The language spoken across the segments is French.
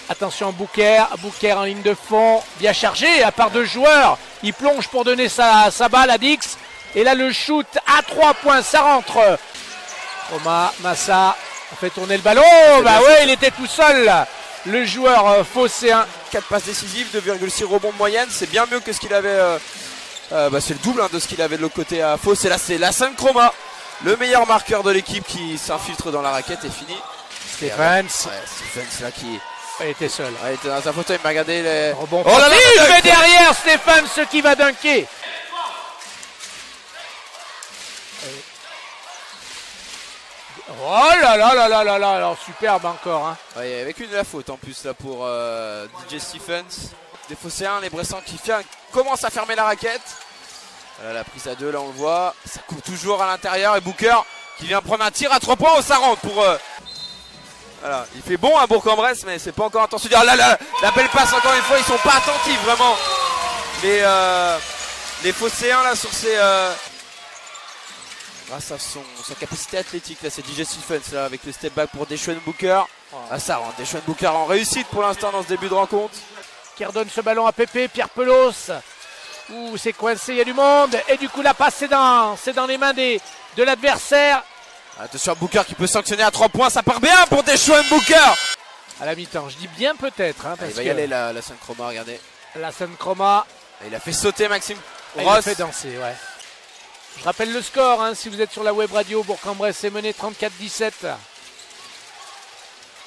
Attention Bouker en ligne de fond, bien chargé, à part 2 joueurs. Il plonge pour donner sa balle à Dix. Et là le shoot à 3 points, ça rentre. Thomas, Massa, on fait tourner le ballon. Bah ouais, il était tout seul. Le joueur phocéen. 4 passes décisives, 2,6 rebonds de moyenne. C'est bien mieux que ce qu'il avait. C'est le double de ce qu'il avait de l'autre côté à Fos. Et là c'est la Chroma, le meilleur marqueur de l'équipe qui s'infiltre dans la raquette et fini. Stephens. Ouais, Stephens là qui. Il était seul. Ouais, il était dans sa photo, il m'a regardé les. Rebond. Oh là là, il met derrière Stephens qui va dunker. Oh là là là là là là, alors superbe encore. Hein. Ouais, avec une de la faute en plus là pour DJ Stephens. Des Phocéens, les Bressans qui commencent à fermer la raquette. Voilà, la prise à 2 là on le voit. Ça court toujours à l'intérieur et Booker qui vient prendre un tir à 3 points. Oh, ça rentre pour. Voilà, il fait bon à Bourg-en-Bresse mais c'est pas encore attention. Oh là là, la belle passe encore une fois, ils sont pas attentifs vraiment. Les Phocéens là sur ces. Grâce à sa capacité athlétique, là c'est DJ Stephens là avec le step back pour Deshaun Booker. Ah, ça rentre, Deshaun Booker en réussite pour l'instant dans ce début de rencontre. Qui redonne ce ballon à Pépé, Pierre Pelos. Ouh, c'est coincé, il y a du monde. Et du coup la passe c'est dans les mains de l'adversaire. Attention à Booker qui peut sanctionner à 3 points, ça part bien pour Deshaun Booker. À la mi-temps, je dis bien peut-être. Hein, il va y aller la Chroma, regardez. La Chroma. Il a fait sauter Maxime Ross. Il a fait danser, ouais. Je rappelle le score, hein, si vous êtes sur la web radio, Bourg-en-Bresse est mené 34-17.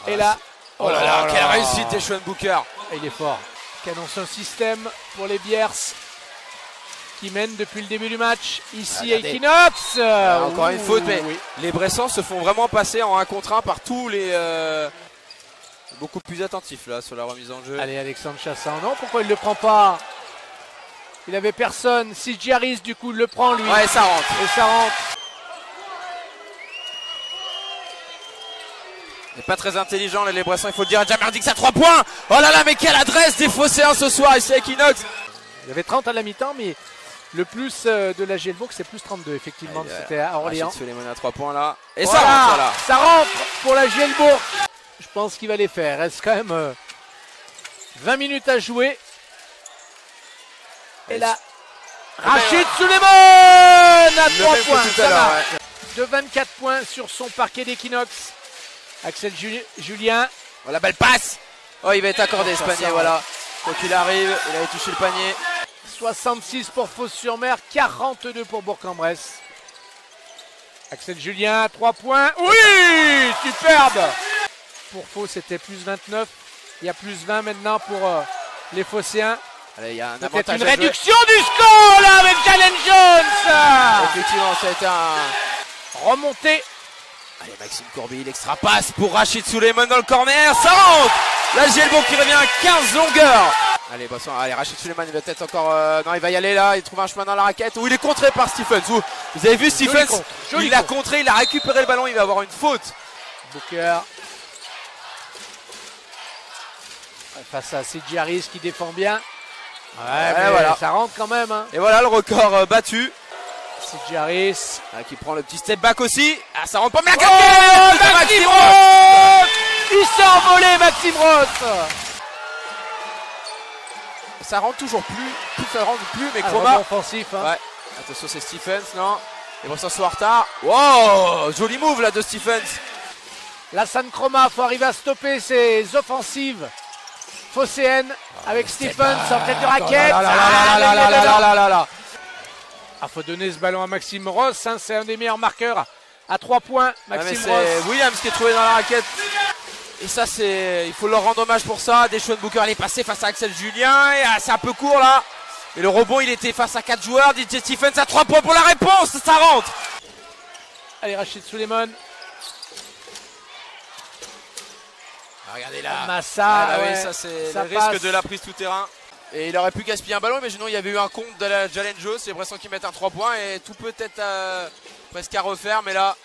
Et là, oh là là, quelle réussite Deshaun Booker. Il est fort. Qui annonce un système pour les Biers qui mènent depuis le début du match. Ici à Equinox. Encore une faute, mais les Bressans se font vraiment passer en 1 contre 1 par tous les... beaucoup plus attentifs là sur la remise en jeu. Allez, Alexandre Chassin, non, pourquoi il ne le prend pas? Il avait personne. Si Giaris du coup le prend lui. Ouais, ça rentre. Et ça rentre. Il n'est pas très intelligent les Bressans, il faut le dire. Jamerdix à 3 points. Oh là là, mais quelle adresse des Phocéens ce soir ici à Equinox. Il y avait 30 à la mi-temps, mais le plus de la Gielbourg c'est plus 32 effectivement. C'était à Orléans. Rachid à 3 points là. Et voilà, ça rentre, voilà. Ça rentre pour la Gielbourg. Je pense qu'il va les faire. Il reste quand même 20 minutes à jouer. Et là, Rachid Souleymane à 3 points. Ça va. De 24 points sur son parquet d'Equinox. Axel Julien. Oh, la belle passe. Oh, il va être accordé ce panier, voilà. Quoi qu'il arrive, il avait touché le panier. 66 pour Fos-sur-Mer, 42 pour Bourg-en-Bresse. Axel Julien, 3 points. Oui, superbe. Pour Fos, c'était plus 29. Il y a plus 20 maintenant pour les Phocéens. Allez, il y a un peut-être une réduction du score là avec Jalen Jones. Effectivement, ça a été un remonté. Allez, Maxime Courby, l'extra passe pour Rachid Souleymane dans le corner. Ça rentre. La Gielbourg qui revient à 15 longueurs. Allez, Bosson, allez, Rachid Souleymane, il va peut-être encore... non, il va y aller là, il trouve un chemin dans la raquette. Où il est contré par Stephens. Vous avez vu Stephens, il l'a contré, il a récupéré le ballon, il va avoir une faute. Booker. Face à CJ Harris qui défend bien. Ouais, mais voilà. Ça rentre quand même. Hein. Et voilà le record battu. CJ Harris. Qui prend le petit step back aussi. Ah, ça rentre pas, mais Maxime Ross. Il s'est envolé, Maxime Ross. Ça rentre toujours plus ça rentre plus, mais Chroma. Offensif. Hein. Ouais. Attention, c'est Stephens, non. Les Bressans sont en retard. Wow, joli move là de Stephens. La Chroma, faut arriver à stopper ses offensives phocéennes avec Stephens en tête de raquette. Ah, faut donner ce ballon à Maxime Ross, hein, c'est un des meilleurs marqueurs à 3 points. Maxime Ross. C'est Williams qui est trouvé dans la raquette. Et ça, il faut leur rendre hommage pour ça. Deshaun Booker, il est passé face à Axel Julien. Et c'est un peu court là. Et le rebond, il était face à 4 joueurs. DJ Stephens à 3 points pour la réponse. Ça rentre. Allez, Rachid Souleymane. Regardez là. Massa. Oui, ça c'est le risque de la prise tout terrain. Et il aurait pu gaspiller un ballon, mais sinon il y avait eu un compte de la Jalen Jones. C'est Bressans qui mettent un 3 points et tout peut être presque à refaire. Mais là,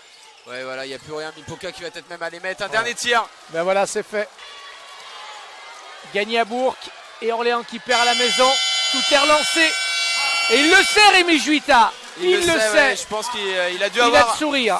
ouais, voilà, il n'y a plus rien. Mipoka qui va peut-être même aller mettre un dernier tir. Ben voilà, c'est fait. Gagné à Bourg et Orléans qui perd à la maison. Tout est relancé. Et il le sait, Rémi Juita. Il le sait. Ouais, je pense qu'il a dû avoir. Il a de sourire.